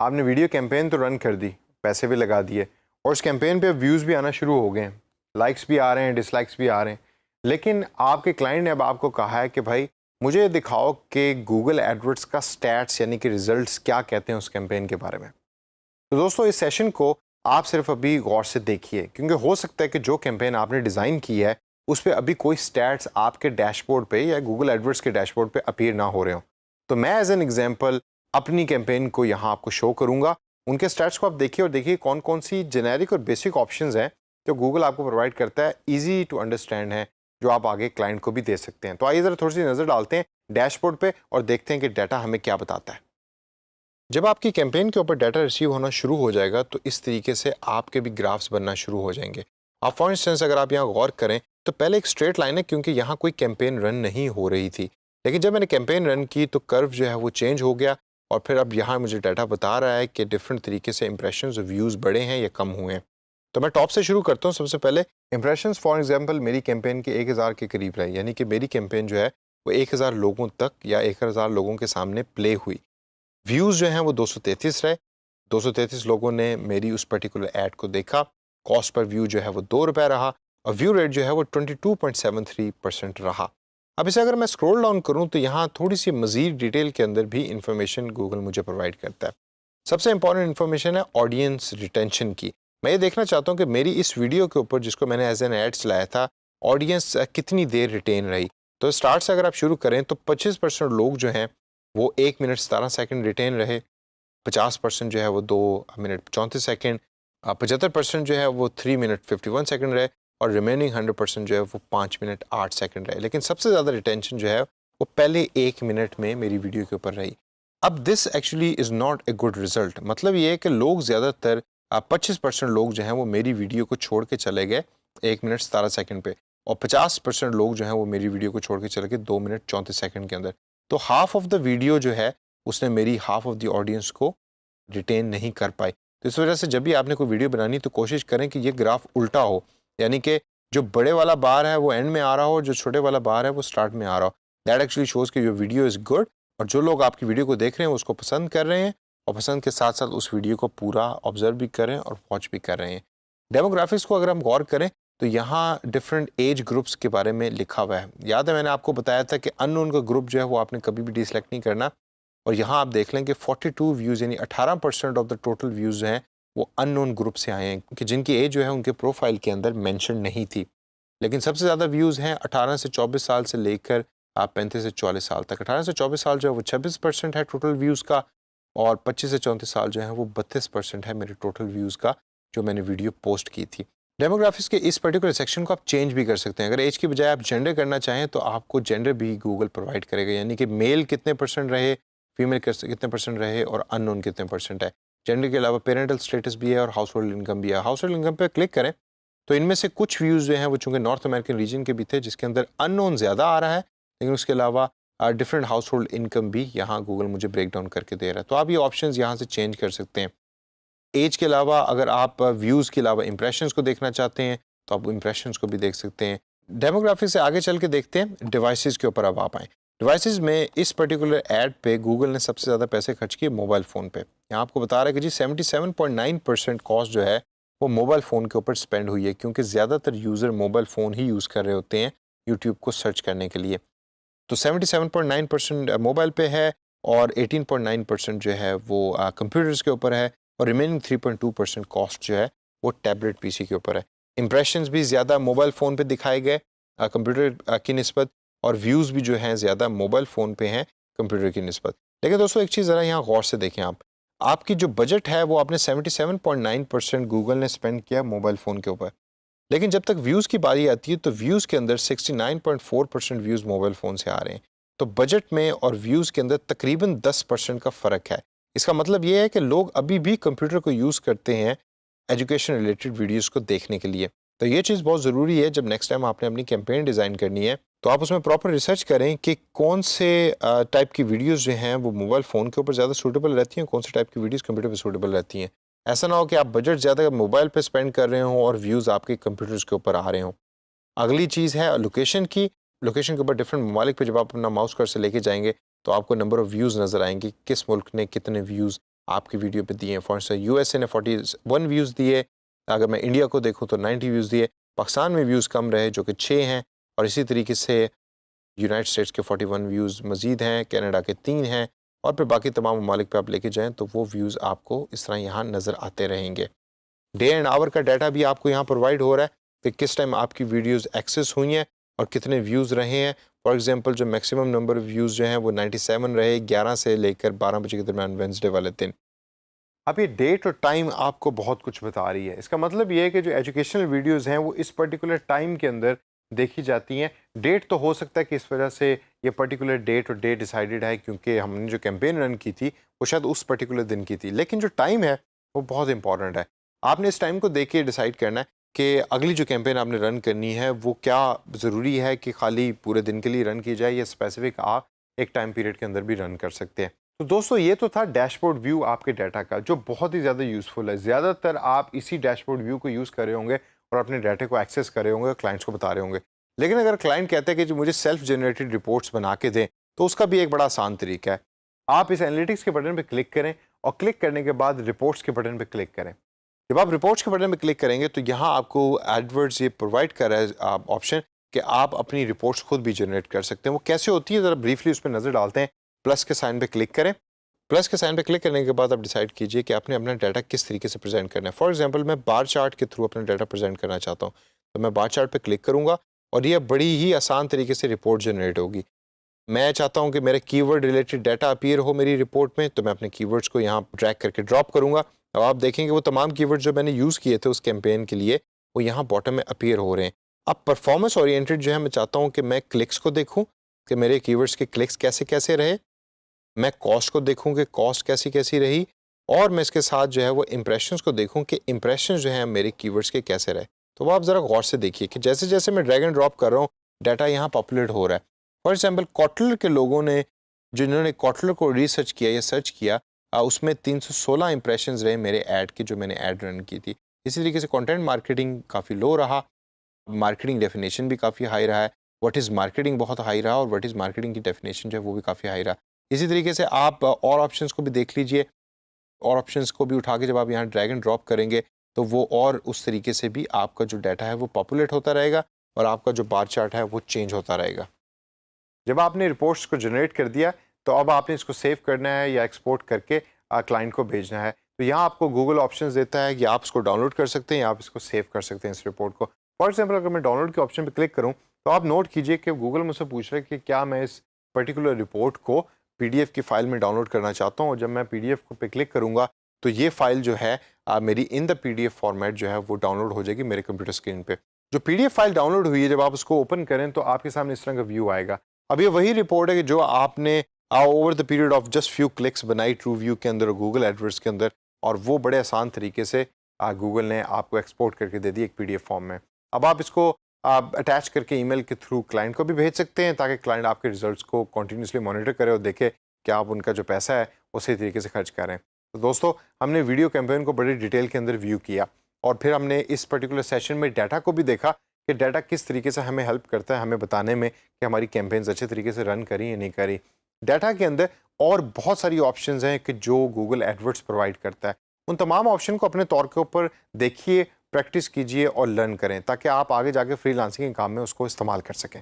आपने video campaign तो run कर दी, पैसे भी लगा दिए और उस कैंपेन पे अब व्यूज़ भी आना शुरू हो गए हैं, लाइक्स भी आ रहे हैं, डिसलाइक्स भी आ रहे हैं। लेकिन आपके क्लाइंट ने अब आपको कहा है कि भाई मुझे दिखाओ कि गूगल एडवर्ड्स का स्टैट्स यानी कि रिजल्ट्स क्या कहते हैं उस कैंपेन के बारे में। तो दोस्तों इस सेशन को आप सिर्फ अभी गौर से देखिए, क्योंकि हो सकता है कि जो कैंपेन आपने डिज़ाइन की है उस पर अभी कोई स्टैट्स आपके डैशबोर्ड पे या गूगल एडवर्ड्स के डैशबोर्ड पे अपीयर ना हो रहे हो। तो मैं एज एन एग्जांपल अपनी कैंपेन को यहाँ आपको शो करूँगा। उनके स्टैट्स को आप देखिए और देखिए कौन कौन सी जेनेरिक और बेसिक ऑप्शंस हैं जो गूगल आपको प्रोवाइड करता है, ईजी टू अंडरस्टैंड है, जो आप आगे क्लाइंट को भी दे सकते हैं। तो आइए ज़रा थोड़ी सी नज़र डालते हैं डैशबोर्ड पे और देखते हैं कि डाटा हमें क्या बताता है। जब आपकी कैंपेन के ऊपर डाटा रिसीव होना शुरू हो जाएगा तो इस तरीके से आपके भी ग्राफ्स बनना शुरू हो जाएंगे। आप फॉर इंस्टेंस अगर आप यहाँ गौर करें तो पहले एक स्ट्रेट लाइन है क्योंकि यहाँ कोई कैंपेन रन नहीं हो रही थी, लेकिन जब मैंने कैंपेन रन की तो कर्व जो है वो चेंज हो गया और फिर अब यहाँ मुझे डाटा बता रहा है कि डिफरेंट तरीके से इंप्रेशंस और व्यूज़ बढ़े हैं या कम हुए हैं। तो मैं टॉप से शुरू करता हूँ। सबसे पहले इंप्रेशंस फॉर एग्जांपल मेरी कैंपेन के 1000 के करीब रहे, यानी कि मेरी कैंपेन जो है वो 1000 लोगों तक या 1000 लोगों के सामने प्ले हुई। व्यूज़ जो हैं वो 233 रहे, 233 लोगों ने मेरी उस पर्टिकुलर ऐड को देखा। कॉस्ट पर व्यू जो है वो ₹2 रहा और व्यू रेट जो है वो 22.73% रहा। अब इसे अगर मैं स्क्रॉल डाउन करूं तो यहाँ थोड़ी सी मज़ीद डिटेल के अंदर भी इंफॉर्मेशन गूगल मुझे प्रोवाइड करता है। सबसे इंपॉर्टेंट इंफॉर्मेशन है ऑडियंस रिटेंशन की। मैं ये देखना चाहता हूँ कि मेरी इस वीडियो के ऊपर जिसको मैंने एज एन एड चलाया था, ऑडियंस कितनी देर रिटेन रही। तो स्टार्ट से अगर आप शुरू करें तो 25% लोग जो हैं वो 1 मिनट 17 सेकंड रिटेन रहे, 50% जो है वो 2 मिनट 34 सेकंड, 75% जो है वो 3 मिनट 51 सेकंड रहे और रिमेनिंग 100% जो है वो 5 मिनट 8 सेकंड रहे। लेकिन सबसे ज़्यादा रिटेंशन जो है वो पहले 1 मिनट में मेरी वीडियो के ऊपर रही। अब this actually is not a good result. मतलब ये है कि लोग ज़्यादातर 25% लोग जो हैं वो मेरी वीडियो को छोड़ के चले गए 1 मिनट 17 सेकंड पे और 50% लोग जो हैं वो मेरी वीडियो को छोड़ के चले गए 2 मिनट 34 सेकंड के अंदर। तो हाफ ऑफ द वीडियो जो है उसने मेरी हाफ ऑफ द ऑडियंस को रिटेन नहीं कर पाई। तो इस वजह से जब भी आपने कोई वीडियो बनानी तो कोशिश करें कि ये ग्राफ उल्टा हो, यानी कि जो बड़े वाला बार है वो एंड में आ रहा हो, जो छोटे वाला बार है वो स्टार्ट में आ रहा हो। दैट एक्चुअली शोज़ कि योर वीडियो इज़ गुड और जो लोग आपकी वीडियो को देख रहे हैं उसको पसंद कर रहे हैं और पसंद के साथ साथ उस वीडियो को पूरा ऑब्जर्व भी कर रहे हैं और वॉच भी कर रहे हैं। डेमोग्राफिक्स को अगर हम गौर करें तो यहाँ डिफरेंट एज ग्रुप्स के बारे में लिखा हुआ है। याद है मैंने आपको बताया था कि अननोन का ग्रुप जो है वो आपने कभी भी डिसलेक्ट नहीं करना और यहाँ आप देख लें कि 42 व्यूज़ यानी 18% ऑफ द टोटल व्यूज़ हैं वो अननोन ग्रुप से आए हैं कि जिनकी एज जो है उनके प्रोफाइल के अंदर मेंशन नहीं थी। लेकिन सबसे ज़्यादा व्यूज़ हैं 18 से 24 साल से लेकर आप 35 से 44 साल तक। 18 से 24 साल जो है वो 26% है टोटल व्यूज़ का और 25 से 34 साल जो है वो 32% है मेरे टोटल व्यूज़ का जो मैंने वीडियो पोस्ट की थी। डेमोग्राफिक्स के इस पर्टिकुलर सेक्शन को आप चेंज भी कर सकते हैं। अगर एज की बजाय आप जेंडर करना चाहें तो आपको जेंडर भी गूगल प्रोवाइड करेगा, यानी कि मेल कितने परसेंट रहे, फीमेल कितने परसेंट रहे और अननोन कितने परसेंट है। जेंडर के अलावा पेरेंटल स्टेटस भी है और हाउस होल्ड इनकम भी है। हाउस होल्ड इनकम पर क्लिक करें तो इनमें से कुछ व्यूज़ जो हैं वो चूँकि नॉर्थ अमेरिकन रीजन के भी थे जिसके अंदर अननोन ज़्यादा आ रहा है, लेकिन उसके अलावा डिफरेंट हाउस होल्ड इनकम भी यहाँ गूगल मुझे ब्रेक डाउन करके दे रहा है। तो आप ये ऑप्शंस यहाँ से चेंज कर सकते हैं। एज के अलावा अगर आप व्यूज़ के अलावा इंप्रेशंस को देखना चाहते हैं तो आप इंप्रेशंस को भी देख सकते हैं। डेमोग्राफिक से आगे चल के देखते हैं डिवाइसेस के ऊपर अब आप आएँ। डिवाइसेस में इस पर्टिकुलर ऐड पे गूगल ने सबसे ज़्यादा पैसे खर्च किए मोबाइल फ़ोन पे। यहाँ आपको बता रहा है कि जी 77.9% कॉस्ट जो है वो मोबाइल फ़ोन के ऊपर स्पेंड हुई है क्योंकि ज़्यादातर यूज़र मोबाइल फ़ोन ही यूज़ कर रहे होते हैं यूट्यूब को सर्च करने के लिए। तो 77.9% मोबाइल पे है और 18.9% जो है वो कंप्यूटर्स के ऊपर है और रिमेनिंग 3.2% कॉस्ट जो है वो टैबलेट पीसी के ऊपर है। इंप्रेशंस भी ज़्यादा मोबाइल फ़ोन पे दिखाए गए कंप्यूटर की निस्बत और व्यूज़ भी जो हैं ज़्यादा मोबाइल फ़ोन पे हैं कंप्यूटर की निस्बत। लेकिन दोस्तों एक चीज़ ज़रा यहाँ गौर से देखें आप, आपकी जो बजट है वो आपने 77.9% गूगल ने स्पेंड किया मोबाइल फ़ोन के ऊपर, लेकिन जब तक व्यूज़ की बारी आती है तो व्यूज़ के अंदर 69.4% व्यूज़ मोबाइल फ़ोन से आ रहे हैं। तो बजट में और व्यूज़ के अंदर तकरीबन 10% का फ़र्क है। इसका मतलब ये है कि लोग अभी भी कंप्यूटर को यूज़ करते हैं एजुकेशन रिलेटेड वीडियोज़ को देखने के लिए। तो ये चीज़ बहुत ज़रूरी है, जब नेक्स्ट टाइम आपने अपनी कैंपेन डिज़ाइन करनी है तो आप उसमें प्रॉपर रिसर्च करें कि कौन से टाइप की वीडियोज़ जो हैं वो मोबाइल फ़ोन के ऊपर ज़्यादा सूटेबल रहती हैं, कौन से टाइप की वीडियोज़ कंप्यूटर पर सूटेबल रहती हैं। ऐसा ना हो कि आप बजट ज़्यादा मोबाइल पे स्पेंड कर रहे हो और व्यूज़ आपके कंप्यूटर्स के ऊपर आ रहे हों। अगली चीज़ है लोकेशन की। लोकेशन के ऊपर डिफरेंट ममालिक पे जब आप अपना माउस कर्सर लेके जाएंगे तो आपको नंबर ऑफ़ व्यूज़ नज़र आएंगे, किस मुल्क ने कितने व्यूज़ आपकी वीडियो पे दिए हैं। फॉर इंस्टेंस यूएसए ने 41 व्यूज़ दिए, अगर मैं इंडिया को देखूँ तो 90 व्यूज़ दिए, पाकिस्तान में व्यूज़ कम रहे जो कि 6 हैं, और इसी तरीके से यूनाइटेड स्टेट्स के 41 व्यूज़ मज़ीद हैं, कनाडा के 3 हैं, और फिर बाकी तमाम ममालिक पे आप लेके जाएँ तो वो व्यूज़ आपको इस तरह यहाँ नज़र आते रहेंगे। डे एंड आवर का डाटा भी आपको यहाँ प्रोवाइड हो रहा है कि किस टाइम आपकी वीडियोस एक्सेस हुई हैं और कितने व्यूज़ रहे हैं। फॉर एग्जांपल जो मैक्सिमम नंबर ऑफ़ व्यूज़ जो हैं वो 97 रहे 11 से लेकर 12 बजे के दरमियान वेडनेसडे वाले दिन। अब ये डेट और टाइम आपको बहुत कुछ बता रही है। इसका मतलब ये है कि जो एजुकेशनल वीडियोज़ हैं वो इस पर्टिकुलर टाइम के अंदर देखी जाती हैं। डेट तो हो सकता है कि इस वजह से ये पर्टिकुलर डेट और डे डिसाइडेड है क्योंकि हमने जो कैंपेन रन की थी वो शायद उस पर्टिकुलर दिन की थी, लेकिन जो टाइम है वो बहुत इंपॉर्टेंट है। आपने इस टाइम को देख के डिसाइड करना है कि अगली जो कैंपेन आपने रन करनी है वो क्या ज़रूरी है कि खाली पूरे दिन के लिए रन की जाए या स्पेसिफिक आप एक टाइम पीरियड के अंदर भी रन कर सकते हैं। तो दोस्तों ये तो था डैशबोर्ड व्यू आपके डाटा का जो बहुत ही ज़्यादा यूज़फुल है। ज़्यादातर आप इसी डैशबोर्ड व्यू को यूज़ कर रहे होंगे और अपने डाटा को एक्सेस कर रहे होंगे और क्लाइंट्स को बता रहे होंगे। लेकिन अगर क्लाइंट कहते हैं कि जो मुझे सेल्फ जनरेटेड रिपोर्ट्स बना के दें तो उसका भी एक बड़ा आसान तरीका है। आप इस एनालिटिक्स के बटन पर क्लिक करें और क्लिक करने के बाद रिपोर्ट्स के बटन पर क्लिक करें। जब आप रिपोर्ट्स के बटन पर क्लिक करेंगे तो यहाँ आपको एडवर्ड्स ये प्रोवाइड कर रहा है ऑप्शन कि आप अपनी रिपोर्ट्स खुद भी जनरेट कर सकते हैं। वो कैसे होती है ज़रा ब्रीफली उस पर नज़र डालते हैं। प्लस के साइन पे क्लिक करें। प्लस के साइन पे क्लिक करने के बाद आप डिसाइड कीजिए कि आपने अपना डाटा किस तरीके से प्रेजेंट करना है। फॉर एग्जांपल मैं बार चार्ट के थ्रू अपना डाटा प्रेजेंट करना चाहता हूँ, तो मैं बार चार्ट पे क्लिक करूँगा और ये बड़ी ही आसान तरीके से रिपोर्ट जनरेट होगी। मैं चाहता हूँ कि मेरे कीवर्ड रिलेटेड डाटा अपीयर हो मेरी रिपोर्ट में, तो मैं अपने कीवर्ड्स को यहाँ ड्रैग करके ड्रॉप करूँगा। अब आप देखेंगे वो तमाम कीवर्ड्स जो मैंने यूज़ किए थे उस कैंपेन के लिए वो यहाँ बॉटम में अपीयर हो रहे हैं। अब परफॉर्मेंस ओरिएंटेड जो है मैं चाहता हूँ कि मैं क्लिक्स को देखूँ कि मेरे कीवर्ड्स के क्लिक्स कैसे कैसे रहे, मैं कॉस्ट को देखूँ कि कॉस्ट कैसी कैसी रही, और मैं इसके साथ जो है वो इंप्रेशंस को देखूँ कि इंप्रेशंस जो हैं मेरे कीवर्ड्स के कैसे रहे। तो वो आप ज़रा गौर से देखिए कि जैसे जैसे मैं ड्रैग एंड ड्रॉप कर रहा हूँ डाटा यहाँ पॉपुलेट हो रहा है। फॉर एग्जाम्पल कॉटलर के लोगों ने जिन्होंने कॉटलर को रिसर्च किया या सर्च किया उसमें 316 इंप्रेशंस रहे मेरे ऐड के जो मैंने ऐड रन की थी। इसी तरीके से कंटेंट मार्केटिंग काफ़ी लो रहा, मार्केटिंग डेफिनेशन भी काफ़ी हाई रहा है, व्हाट इज़ मार्केटिंग बहुत हाई रहा और व्हाट इज़ मार्केटिंग की डेफिनेशन जो है वो भी काफ़ी हाई रहा। इसी तरीके से आप और ऑप्शंस को भी देख लीजिए, और ऑप्शंस को भी उठा के जब आप यहाँ ड्रैग एंड ड्रॉप करेंगे तो वो और उस तरीके से भी आपका जो डाटा है वो पॉपुलेट होता रहेगा और आपका जो बार चार्ट है वो चेंज होता रहेगा। जब आपने रिपोर्ट्स को जनरेट कर दिया तो अब आपने इसको सेव करना है या एक्सपोर्ट करके क्लाइंट को भेजना है। तो यहाँ आपको गूगल ऑप्शंस देता है कि आप इसको डाउनलोड कर सकते हैं या आप इसको सेव कर सकते हैं इस रिपोर्ट को। फॉर एग्जांपल अगर मैं डाउनलोड के ऑप्शन पर क्लिक करूँ तो आप नोट कीजिए कि गूगल मुझसे पूछ रहा है कि क्या मैं इस पर्टिकुलर रिपोर्ट को PDF की फ़ाइल में डाउनलोड करना चाहता हूँ, और जब मैं PDF पे क्लिक करूँगा तो ये फ़ाइल जो है मेरी इन द PDF फॉर्मेट जो है वो डाउनलोड हो जाएगी मेरे कंप्यूटर स्क्रीन पे। जो PDF फाइल डाउनलोड हुई है जब आप उसको ओपन करें तो आपके सामने इस तरह का व्यू आएगा। अब ये वही रिपोर्ट है कि जो आपने over the period of just few clicks बनाई ट्रू व्यू के अंदर और गूगल एडवर्ड्स के अंदर, और वो बड़े आसान तरीके से गूगल ने आपको एक्सपोर्ट करके दे दी एक PDF फॉर्म में। अब आप इसको आप अटैच करके ईमेल के थ्रू क्लाइंट को भी भेज सकते हैं ताकि क्लाइंट आपके रिजल्ट्स को कंटिन्यूसली मॉनिटर करे और देखे कि आप उनका जो पैसा है वो सही तरीके से खर्च कर रहे हैं। तो दोस्तों हमने वीडियो कैंपेन को बड़ी डिटेल के अंदर व्यू किया और फिर हमने इस पर्टिकुलर सेशन में डाटा को भी देखा कि डाटा किस तरीके से हमें हेल्प करता है हमें बताने में कि हमारी कैंपेन्स अच्छे तरीके से रन करी या नहीं करी। डाटा के अंदर और बहुत सारी ऑप्शंस हैं कि जो गूगल एडवर्ड्स प्रोवाइड करता है। उन तमाम ऑप्शन को अपने तौर के ऊपर देखिए, प्रैक्टिस कीजिए और लर्न करें ताकि आप आगे जाके फ्रीलांसिंग के काम में उसको इस्तेमाल कर सकें।